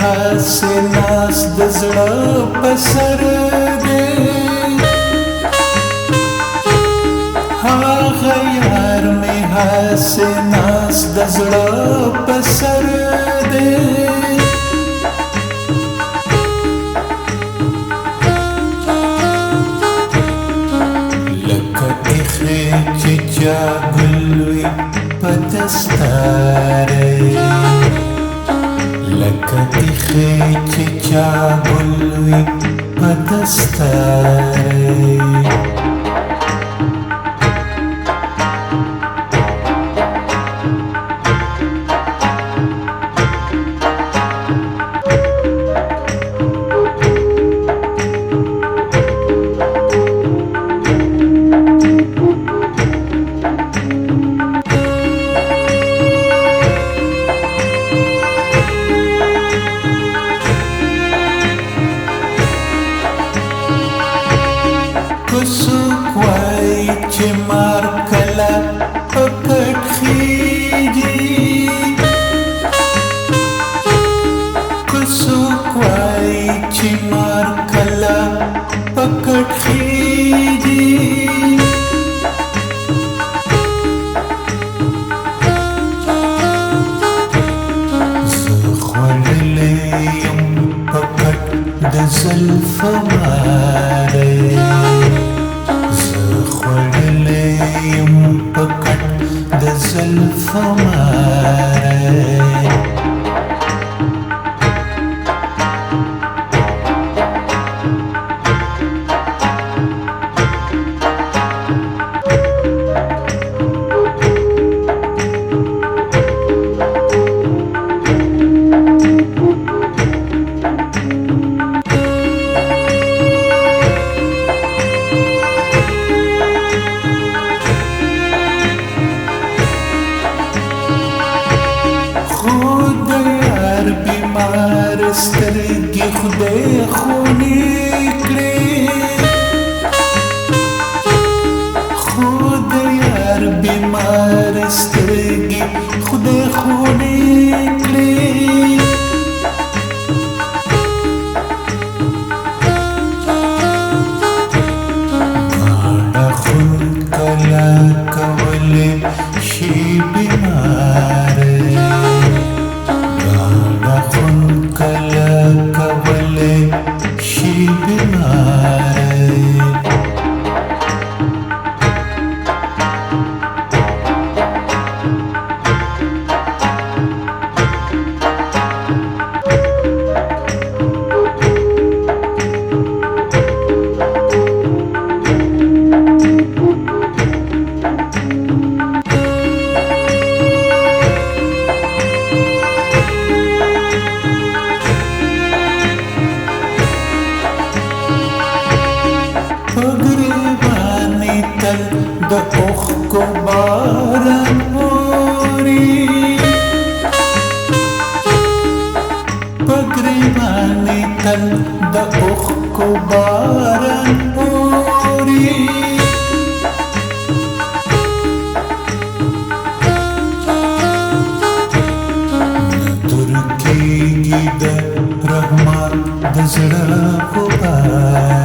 هسې ناست د زړه په سر دی هغه یار مې هسې ناست د زړه په سر دی لکه ایښې چې چا ګل وي په دستاره لکه ایښې چې چا ګل وي په دستاره څوک وایي چې مار کله په کټ خیږي که څوک وایي چې مار کله په کټ خیږي زه خوړلی یم په کټ د زلفو ماره یم په کټ د زلفو ماره بیمار سترګې خدای خونې کړې خو د یار بیمار سترګې خدای خونې کړې غاړه خون کله کولی شي بیماره کله کولی شي بیماره تل د اوښکو باران اوري په ګریوانې تل د اوښکو باران اوري نه دور کېږي د رحمان د زړه غبار